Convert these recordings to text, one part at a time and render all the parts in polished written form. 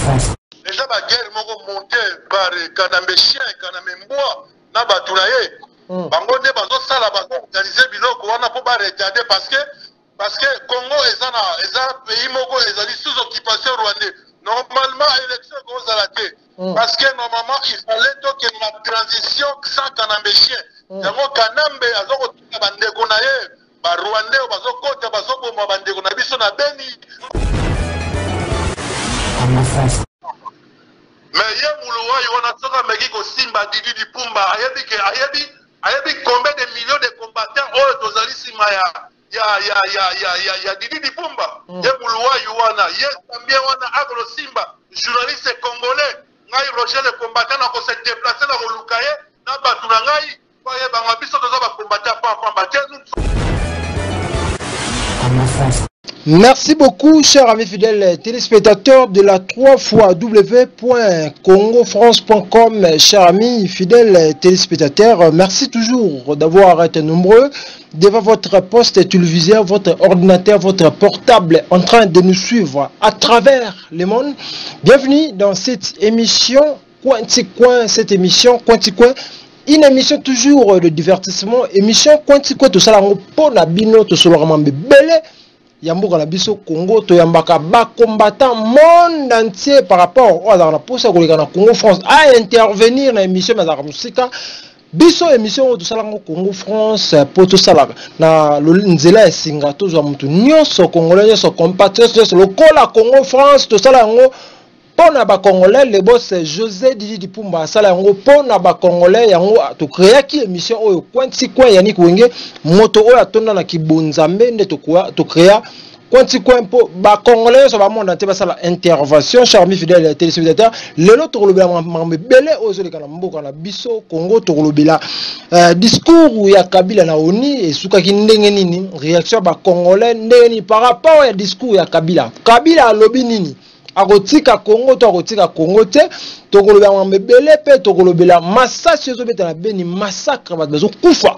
Déjà la guerre moko monté par Kanambechien et Kanamemboa na batulaye. Bango ne bazo sala bazo organiser biloko wana po ba retarder parce que Congo est un pays moko ezali sous occupation rwandais. Normalement élection ko zalate parce que normalement il fallait que la transition sans Kanambechien. Yango Kanambe azoko tika bandeko na ye ba rwandais bazo kota bazo bomba bandeko na biso na Beni. Mais hier Mouloua yona soka meki ko simba Didi Dipumba ayebi combien de millions de combattants oyo tozali sima ya Didi Dipumba. Hier Mouloua yona hier tambien wana agro simba journaliste congolais ngai Roger le combattant na ko se déplacer na ko lukaye na batu na ngai ba yeba biso toza ba combattant pa batte. Merci beaucoup, chers amis fidèles téléspectateurs de la 3xw.congofrance.com. Chers amis fidèles téléspectateurs, merci toujours d'avoir été nombreux devant votre poste téléviseur, votre ordinateur, votre portable en train de nous suivre à travers le monde. Bienvenue dans cette émission Coin, cette émission Coin. Une émission toujours de divertissement, émission Coin, tout ça, on peut bino, tout ça, belé. Yamboka na biso Congo to yambaka ba combattant monde entier par rapport à la posa koleka na Congo France à intervenir na émission na musika biso émission to sala Congo France pour tout ça na nzela esinga to zwa mutu nyonso congolais nyonso compatriotes nyonso lokola Congo France to sala ngo pona ba congolais le boss José Didi Dipumba sala ngo pona ba congolais yango to créer ki émission oyo kwanti kwa yani kuwenge moto oyo atonda na kibonzambe nde to créer kwanti kwa mpo ba congolais so ba monde ante ba sala intervention charmi fidèle téléspectateur lelo to kolobela mambe belé ozo lekana mboka na biso Congo to kolobela discours ya Kabila na ONU esuka ki ndenge nini réaction ba congolais ndenge ni par rapport ya discours ya Kabila alobi nini akotika Congo to akotika Congo te tokolobela mabebele pe tokolobela massacre ezobeta na Beni massacre bazo kufa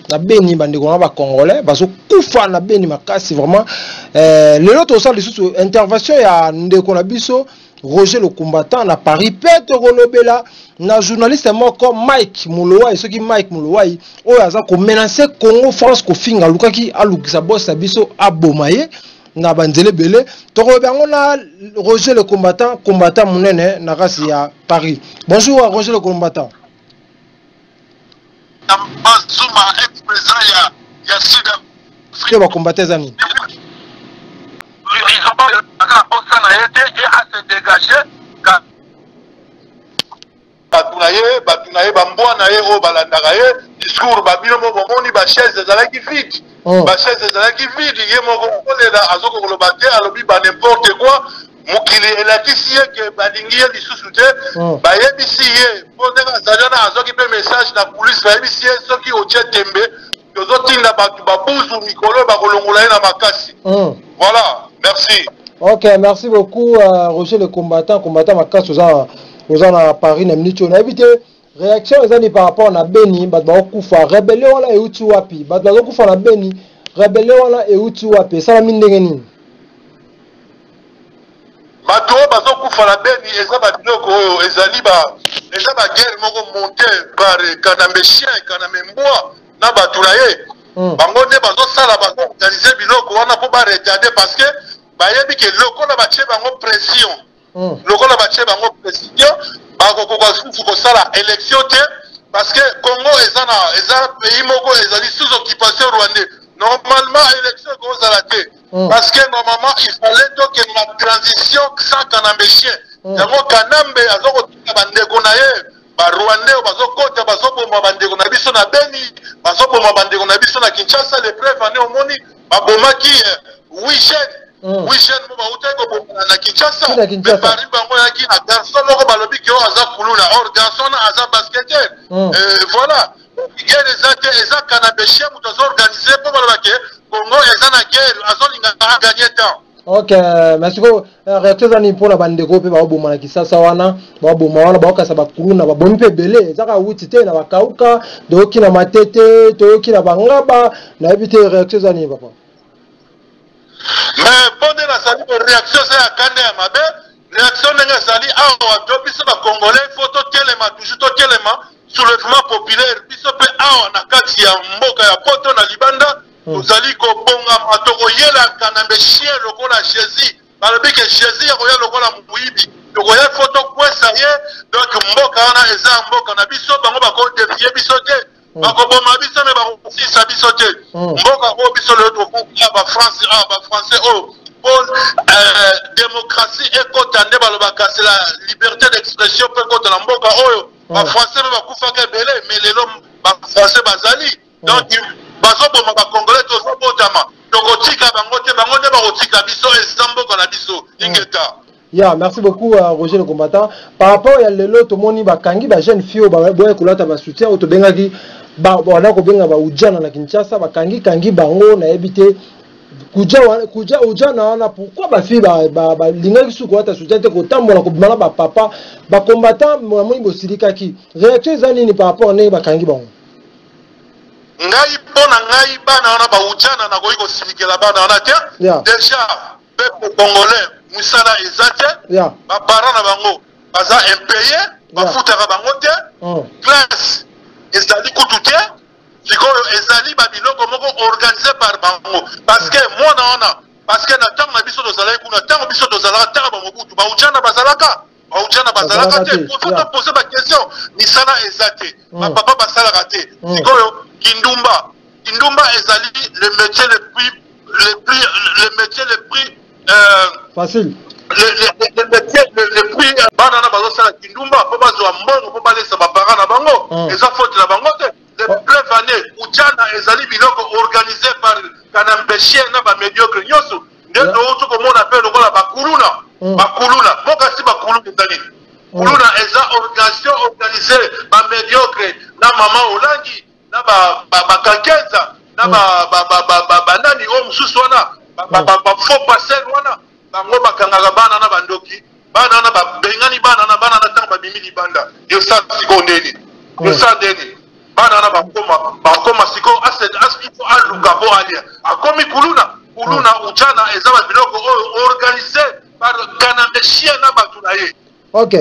na Beni bandeko na ba congolais bazo kufa na Beni makasi vraiment lelo to sala lisusu intervention ya ndeko na biso Roger le combattant na Paris pe tokolobela na journaliste moko Mike Mouloua soki Mike Mouloua oyo aza ko menacer Congo France ko finga lukaki alukisa boss biso abomaye na banzele belé tokobango na Roger le combattant munene na kasi ya Paris. Bonjour à Roger le combattant. Bazuma ex-président ya Sud Afrique va combattre zani. Ils ont pas été et à se dégager batunaye bambwana ye o balandaka ye discours babino mo bomoni ba chaise ezalaki vide ba chaise ezalaki vide ye moko kolela azoko koloba te alobi ba n'importe quoi mokili elakisi ye ke balingi ye lisusu te bayebisi ye mpo ndenge azalana azoki mpe message na police bayebisi ye soki otie tembe tozotinda bato babuzu mikolo bakolongola ye na makasi. Voilà, merci. Ok, merci beaucoup Roger le combattant makasi aux à Paris na minute on a évité réaction ezali par rapport na Beni bato bakufa rebelle wala euti wapi bato bakufa na Beni rebelle wala euti wapi sala mindenge nini bato bazokufa na Beni eza babiloko oyo ezali eza ba guerre moko monté par Kanambechien et Kanamemboa na batulaye bango nde bazosala bazo organiser biloko wana po ba retarder parce que bayebi ke lokola batie bango pression lokola batie bango pression bakokoka susu kosala élection te parce que Congo eza pays moko ezali sous occupation rwandais normalement élection kozala te parce que normalement il fallait que la transition sans Kanambechien yango Kanambe azokotika bandeko na ye ba rwandais bazokota bazoboma bandeko na biso na Beni bazoboma bandeko na biso na Kinshasa les preuves ane omoni babomaki 8 jeunes oui, je ne sais pas na Kinshasa. Mais Paris bango yaki na garçon moko balobi ki o aza kuluna or garçon aza basketteur. Voilà. Guerre eza Kanambechien muto zo organiser pour baloba ke Congo eza na guerre azolinga ka gagner temps. Ok, merci beaucoup. Réaction zani pour la bande groupe ba oboma na Kinshasa wana, ba oboma wana ba okasa ba kuluna ba bomi pe belé, ezaka wuti te na ba kauka, doki na matete, toki na bangaba, na éviter réaction zani papa. Mais pendant la réaction c'est à Kande Mabe réaction ndenge ezali awa to biso bacongolais fo totelema toujours totelema soulèvement populaire biso mpe awa na kati ya mboka ya poto na libanda tozali kobongama tokoyelaka na bechien lokola jésus balobi ke jésus akoya lokola moyibi tokoya fo tokwesa ye donc mboka wana eza mboka na biso bango bakodefie biso te bakoboma biso me bakosisa biso te mboka oyo biso lelo tokoya bafrançais oyo démocratie ekota nde balobaka c'est la liberté d'expression mpe ekota na mboka oyo bafrançais mpe bakufaka ebele mais lelo bafrançais bazali donc bazoboma bacongolais tozobotama tokotika bango te bango nde bakotika biso eza mboka na biso ingeta. Ya, merci beaucoup Roger le combattant. Par rapport à lelo tomoni bakangi ba jeune fille boye kolata ba soutien auto bengaki ba wana ko benga ba ujana na Kinshasa bakangi bango na ebité kuja ujana wana pourquoi ba fille ba lingaki su ko ata soutien te ko tambola ko bimala ba papa ba combattant moi bosilikaki réaction zani ni par rapport na bakangi bango ngai pona ngai bana wana ba ujana na ko silikela bana wana te déjà peuple congolais musala ezate ba parents na bango baza impayé bafutaka bango te classe ezali kutu te sikoyo ezali babiloko moko organisé par bango parce que mwana wana parce que na ntango na biso tozalaki kuna ntango biso tozalaka ntango bamobutu baujana bazalaka te faut poser ba question misala eza te bapapa basalaka te sikoyo kindumba ezali le métier le plus facile. Le métier le plus banana bazosala kindumba po bazwa mbongo po balesa baparents na bango eza faute na bango te les preuves années ujana ezali biloko organisé par kanambeshie na bamédiocre nyonso nde toutu komona mpe lokola bakuluna mboka si bakuluna ezali kuluna eza organisation organisé bamédiocre na mama olangi na bakakenza na banani oyo mosusu wana bafaux passer wana bango bakangaka bana na bandoki bana na babengani bana na ntango babimi libanda yo sa siko ndeni bana na bakoma siko ifo aluka po alia akomi kuluna ujana eza babiloko oyo organisé par kanambeshie na bato na ye. Ok,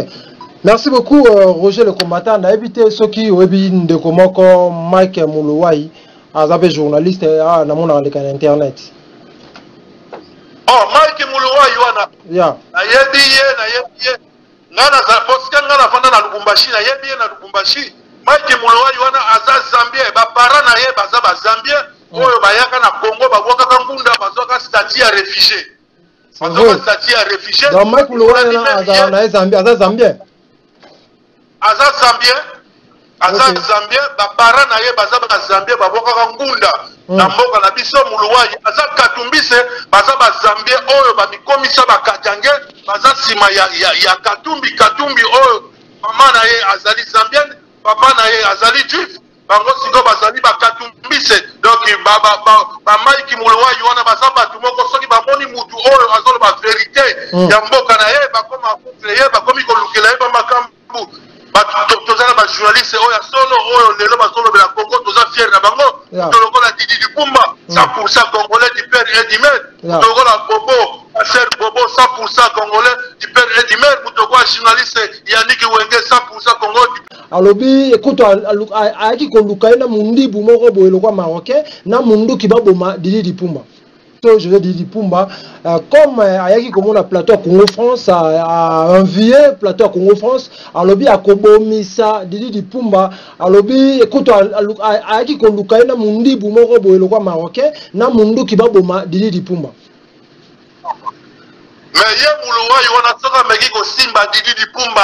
merci beaucoup Roger le combattant. Na évité ceux qui webi ndeko moko Mike Muluwai azabe journaliste na mona avec internet. Oh, Mike Muluwai wana. Ya. Na yebi ngana za poska ngana fanda na Lubumbashi na yebi na Lubumbashi. Mike Muluwai wana aza Zambie ba para na ye baza ba Zambie oyo bayaka na Congo babwaka kangunda bazoka statut ya réfugié. Bazoka statut ya réfugié. Donc Mike Muluwai na Zambie aza Zambie. Aza Zambie ba para na ye baza ba Zambie babwaka ngunda. Na mboka na biso Muluwai aza Katumbise baza ba Zambie oyo ba mikomisa ba Kajange baza sima ya Katumbi oyo mama na ye azali Zambienne papa na ye azali juif bango siko bazali ba Katumbise donc ba Mike Muluwai wana baza batu moko soki bamoni mutu oyo azolo ba vérité ya mboka na ye bakoma kutre bakomi kolukela ye ba makambu tozala ba journaliste oyo solo oyo lelo basolo bela Congo toza fier na bango tolokola Didi Dipumba 100% congolais du père et du maître tolokola Bobo Passer Bobo 100% congolais du père et du maître tolokola journaliste Yannick Wenge 100% congolais. Alobi écoute aaki koluka na mundibu moko boyelo kwa marocain na mundu kibaboma Didi Dipumba. Je vais dire Pumba, comme Ayaki Komona plateau Congo France a envié plateau Congo France, à lobby à Kobomisa, Didi Pumba, à lobby écoute Ayaki Koluka na mundi Bumoro Boelokwa marocain, na mundu Kibaboma, Didi Pumba. Mais yé Mouloua, yona soka meki ko simba Didi Pumba,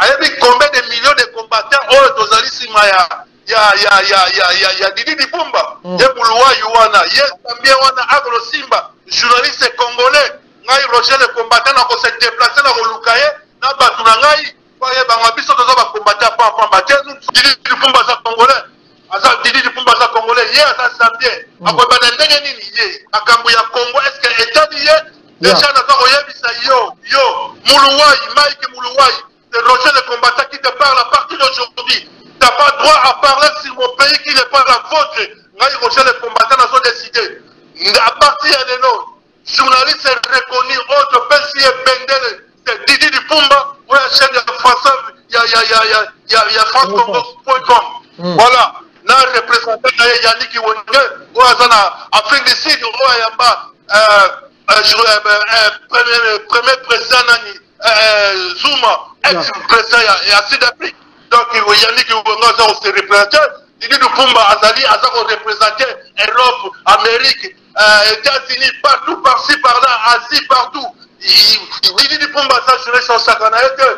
ayebi combien de millions de combattants oh tozali sima ya Didi Dipumba ye Muluwai wana ye Zambie wana agro simba journaliste congolais ngai Roger le combattant na ko se déplacer na koluka ye na batu na ngai kwa ye banga biso toza ba combattant pa batte Didi Dipumba za congolais Didi Dipumba za congolais ye asa Zambie akoba na ndenge nini ye akambu ya Congo est-ce que état ye déjà na ko yebisa yo Muluwai Mike Muluwai c'est Roger le combattant qui te parle à partir d'aujourd'hui. Tu n'as pas droit à parler sur mon pays qui n'est pas la vôtre. Roger le combattant a décidé. À partir de nous, journalistes reconnu autre Pessi et Bendele, c'est Didi Dipumba, ou la chaîne de François, il y a francecongo.com. Voilà, na représentant Yannick Wenge, ou à Afrique du Sud, ou à Yamba, premier président Zuma, ex-président et Sud-Afrique. Donc Yannick Wenge a ses représentants. Didi Dipumba Azali a représenté Europe, Amérique, États-Unis, partout, par-ci, par-là, Asie, partout. Didi Dipumba, ça je son sakana que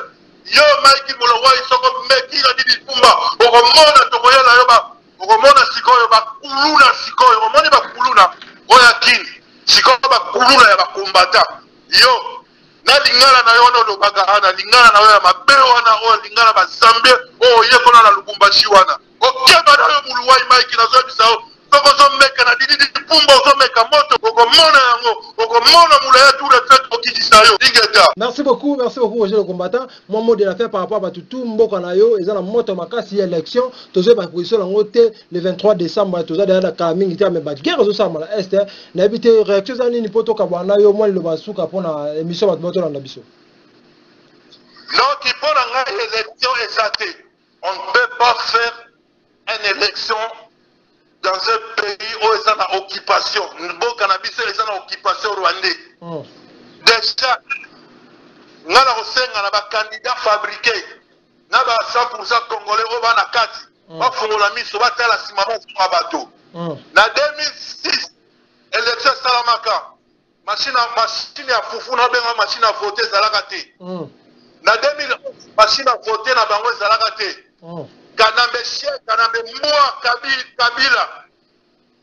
yo Mike Molowa isoko meki na Didi Dipumba okomona tokoya na yo ba okomona sikoyo ba kuluna sikoyo omoni ba kuluna oya kini sikoyo ba kuluna ya ba kombata yo na lingala na yo no bagana lingala na yo ya mabeo wana o lingala ba Zambie o ye kona na Lubumbashi wana okeba na yo muluwa Mike na zo bisao toko meka na Didi Dipumba zo meka moto okomona yango okomona mulaya tout le fait okidisa yo ingeta. Merci beaucoup Roger le combattant. Mon mot de la fait par rapport à tout mboka na yo et la moto makasi élection tozo ba position la ngote le 23 décembre tozo da la kaming tia me ba guerre zo sama la est na habité réaction za nini poto ka bwana yo moi le basuka pona émission ba moto na biso. Non qui pour la élection exacte. On ne peut pas faire une élection dans un pays où ils sont en occupation. Bon cannabis ils sont en occupation rwandais. Déjà nous avons un candidat fabriqué. Nous avons 100% congolais au Banakati. Nous avons la mise sur la cimama sur un bateau. En 2006, élection Salamaka. Machine à foufou, nous avons une machine à voter Zalakate. En 2011, machine à voter na bango Zalakate. Kanambe Chien, Kanambe Moua, Kabila,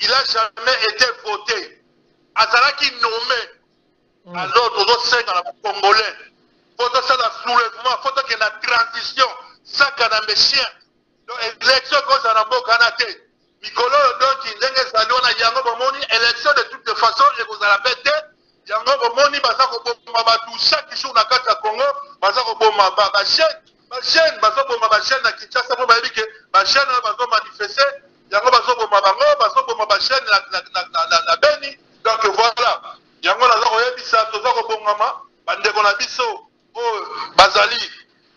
il n'a jamais été voté. Azalaki nommé. Alors, tous les 5 Congolais. Faut que ça la soulèvement, faut que la transition, ça Kanambe Chien. Donc, élection comme ça n'a pas canate. Mikolo, donc, il y a une élection de toutes les façons, et vous allez péter. Il y a un chaque jour dans le Congo, ma chaîne, ma chaîne à Kinshasa, ma chaîne va manifester, il y a ma chaîne la Beni. Donc voilà, il y a Bazali,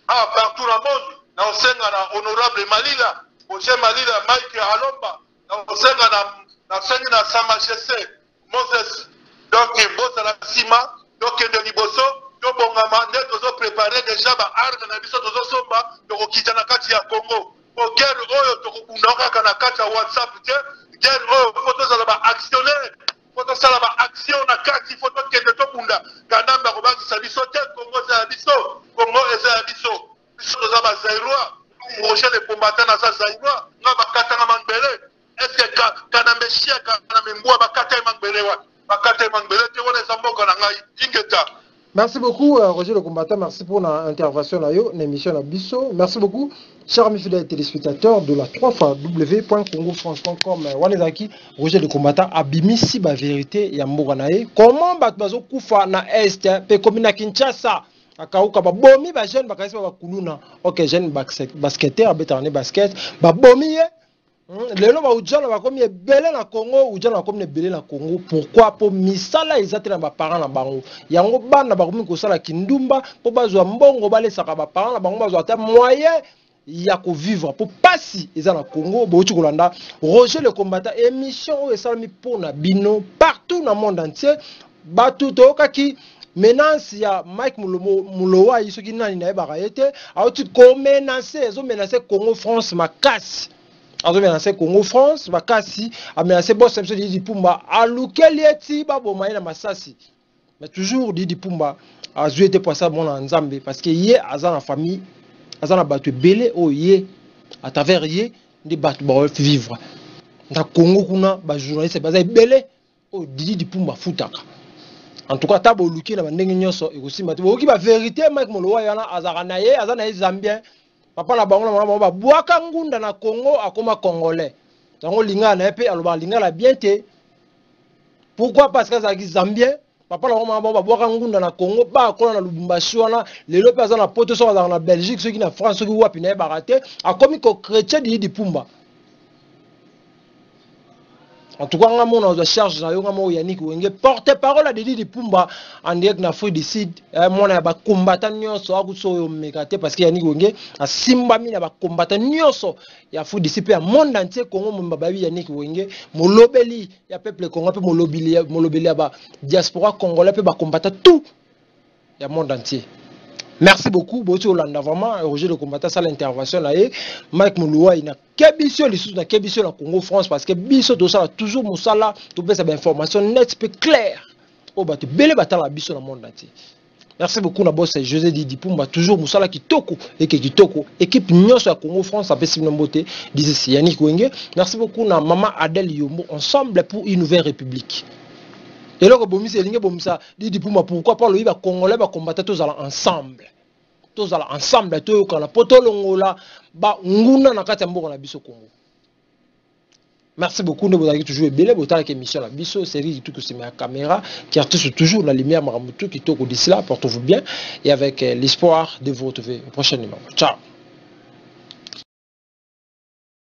partout dans le monde, dans honorable Malila, Malila, Mike Alomba, dans Sa Majesté, Moses, donc Bozala Sima, donc de Liboso. Nous avons préparé déjà des armes dans le Somba, nous avons quitté la carte à Congo. Pour guerre, nous avons la carte à WhatsApp, guerre, photos à actionnaire, photos à action, la carte, photos qui est de Tokunda. Kanamba, Roban, Sabiso, Congo, Zabiso, Congo et Zabiso. Nous avons Zaïrois, Roger les combattants dans Zaïrois, nous avons Katana Mangbele. Est-ce que Kanambe Chia, Kanambe Mboua, Bakata Mangbele, Bakata Mangbele, tu vois les Zambo Kanangai, Ingeta. Merci beaucoup Roger le combattant, merci pour l'intervention dans l'émission à Bisso. Merci beaucoup, chers amis fidèles téléspectateurs de la 3x.congofrance.com. Wanezaki, Roger le combattant, abimi si ba vérité ya mboka nae. Comment bazo kufa na est pe komina Kinshasa akauka ba bomi ba jeune ba kaisi ba kuluna. OK, jeune basketteur betane basket, ba bomi lelo ba ujana ba komi ebele na Congo, ujana ba komi ebele na Congo. Pourquoi? Pour misala ezate na ba parents na bango. Yango bana ba komi ko sala kindumba po bazwa mbongo balesaka ba parents na bango bazwa ta moyen ya ko vivre pour pasi eza na Congo. Bo uti kolanda Roger le combattant, émission o esalami pona bino partout na monde entier. Batu toka ki menace ya Mike Mulowa isoki nani na yeba kayete auti ko menacer ezo menacer Congo France makasi. A menacé Congo France, Bakasi a menacé Boss MC Didi Dipumba, a Lukelieti, Babo Maïna Massasi. Mais toujours Didi Dipumba a joué pour ça bon en Zambie parce que yé a dans la famille, a dans la battu belé au yé à travers yé des battu vivre. Dans Congo kuna ba journaliste basé belé au Didi Dipumba futaka. En tout cas tabo luki na ndenge nyoso e aussi mati bo ki ba vérité Mike Molowa yana azana yé Zambien. Papa na bango na ba boaka ngunda na Congo akoma congolais. Tango linga na pe aloba linga la bien te. Pourquoi? Parce que ça qui Zambien. Papa na bango ba boaka ngunda na Congo ba kola na Lubumbashi wana lelo pe na poto so na Belgique ceux qui na France ceux qui wapi na ba raté akomi ko chrétien Didi Dipumba. En tout cas, on a charge de Yannick Wenge, porte-parole à Didi Pumba en direct na Afrique du Sud. Mon a combattant nyonso akuso mekate parce que Yannick Wenge a simba mina ba combattant nyonso ya Afrique du Sud pe monde entier Congo mo babi Yannick Wenge mo lobeli ya peuple Congo pe mo lobeli ba diaspora congolais pe ba combattant tout ya monde entier. Merci beaucoup, Boti Olanda, vraiment, Roger le combattant, ça l'intervention là, Mike Mouloua, il n'a qu'ébissé les sous, il n'a qu'ébissé la Congo France, parce que Bisso, tout ça, toujours Moussala, tout ça, information nette, claire. Oh, bah, tu belle bataille la Bisso dans le monde entier. Merci beaucoup, la boss, José Didi Pumba, toujours Moussala qui toko, et qui toko, équipe Nyon sur la Congo France, ça peut s'y beauté, disait Yannick Wenge. Merci beaucoup, na Maman Adèle Yombo, ensemble pour une nouvelle république. Et là, pourquoi pas le Congolais va combattre tous ensemble. Tous ensemble, tous la potolongola, ba nguna na kati mboka na biso Congo. Merci beaucoup, nous vous avez toujours belé, vous avez émission la biso, série tout que c'est ma caméra, qui artiste toujours la lumière Maramutu qui toque d'ici là, portez-vous bien, et avec l'espoir de vous retrouver au prochain numéro. Ciao.